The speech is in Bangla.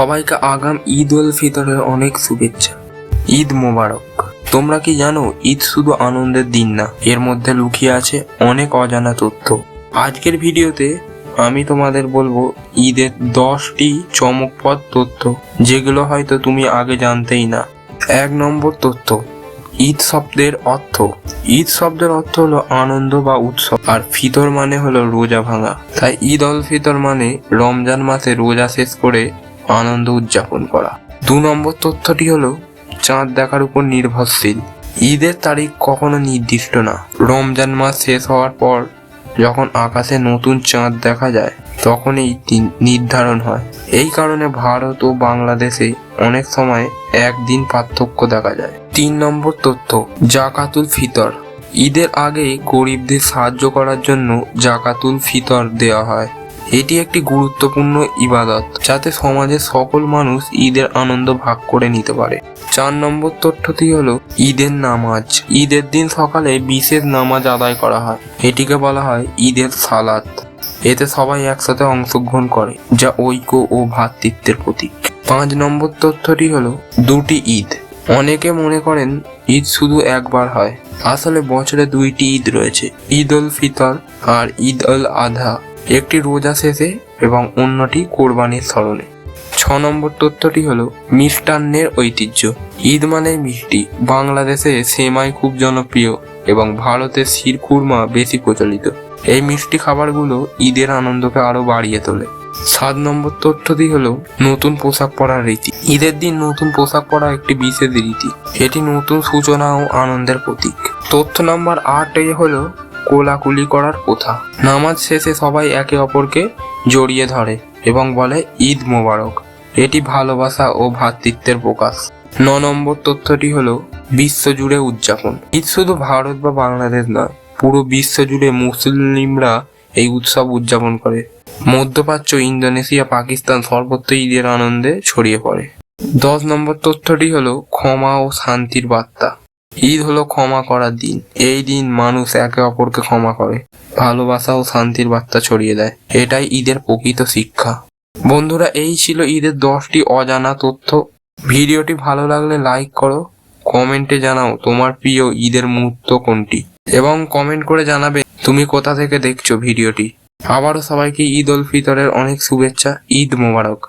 সবাইকে আগাম ঈদ উল ফিতরের অনেক শুভেচ্ছা। ঈদ মোবারক। তোমরা কি জানো ঈদ শুধু আনন্দের দিন না, এর মধ্যে লুকিয়ে আছে অনেক অজানা তথ্য। আজকের ভিডিওতে আমি তোমাদের বলবো ঈদের 10টি চমকপ্রদ তথ্য, যেগুলো হয়তো তুমি আগে জানতেই না। 1 নম্বর তথ্য, ঈদ শব্দের অর্থ। ঈদ শব্দের অর্থ হলো আনন্দ বা উৎসব, আর ফিতর মানে হলো রোজা ভাঙা। তাই ঈদ উল ফিতর মানে রমজান মাসে রোজা শেষ করে আনন্দ উদযাপন করা। 2 নম্বর তথ্যটি হলো চাঁদ দেখার উপর নির্ভরশীল। ঈদের তারিখ কখনো নির্দিষ্ট না। রমজান মাস শেষ হওয়ার পর যখন আকাশে নতুন চাঁদ দেখা যায় তখন এই দিন নির্ধারণ হয়। এই কারণে ভারত ও বাংলাদেশে অনেক সময় একদিন পার্থক্য দেখা যায়। 3 নম্বর তথ্য, জাকাতুল ফিতর। ঈদের আগে গরিবদের সাহায্য করার জন্য জাকাতুল ফিতর দেওয়া হয়। এটি একটি গুরুত্বপূর্ণ ইবাদত, যাতে সমাজের সকল মানুষ ঈদের আনন্দ ভাগ করে নিতে পারে। 4 নম্বর তথ্যটি হলো ঈদের নামাজ। ঈদের দিন সকালে বিশেষ নামাজ আদায় করা হয়। এটিকে বলা হয় ঈদের সালাত। এতে সবাই একসাথে অংশগ্রহণ করে, যা ঐক্য ও ভ্রাতৃত্বের প্রতীক। 5 নম্বর তথ্যটি হলো দুটি ঈদ। অনেকে মনে করেন ঈদ শুধু একবার হয়। আসলে বছরে 2টি ঈদ রয়েছে, ঈদ উল ফিতর আর ঈদ উল আধা। একটি রোজা শেষে এবং অন্যটি কোরবানির স্মরণে। 6 নম্বর তথ্যটি হলো মিষ্টান্নের ঐতিহ্য। ঈদ মানে মিষ্টি। বাংলাদেশে সেমাই খুব জনপ্রিয় এবং ভারতে শিরখুরমা বেশি প্রচলিত। এই মিষ্টি খাবারগুলো ঈদের আনন্দকে আরো বাড়িয়ে তোলে। 7 নম্বর তথ্যটি হলো নতুন পোশাক পরার রীতি। ঈদের দিন নতুন পোশাক পরা একটি বিশেষ রীতি। এটি নতুন সূচনা ও আনন্দের প্রতীক। তথ্য নম্বর 8 হলো কোলাকুলি করার প্রথা। নামাজ শেষে সবাই একে অপরকে জড়িয়ে ধরে এবং বলে ঈদ মোবারক। এটি ভালোবাসা ও ভ্রাতৃত্বের প্রকাশ। 9 নম্বর তথ্যটি হলো বিশ্বজুড়ে উদযাপন। ঈদ শুধু ভারত বা বাংলাদেশ নয়, পুরো বিশ্ব জুড়ে মুসলিমরা এই উৎসব উদযাপন করে। মধ্যপ্রাচ্য, ইন্দোনেশিয়া, পাকিস্তান সর্বত্র ঈদের আনন্দে ছড়িয়ে পড়ে। 10 নম্বর তথ্যটি হলো ক্ষমা ও শান্তির বার্তা। ঈদ হলো ক্ষমা করার দিন। এই দিন মানুষ একে অপরকে ক্ষমা করে, ভালোবাসা ও শান্তির বার্তা ছড়িয়ে দেয়। এটাই ঈদের প্রকৃত শিক্ষা। বন্ধুরা, এই ছিল ঈদের 10টি অজানা তথ্য। ভিডিওটি ভালো লাগলে লাইক করো, কমেন্টে জানাও তোমার প্রিয় ঈদের মুহূর্ত কোনটি, এবং কমেন্ট করে জানাবে তুমি কোথা থেকে দেখছো ভিডিওটি। আবারও সবাইকে ঈদ উল ফিতরের অনেক শুভেচ্ছা। ঈদ মোবারক।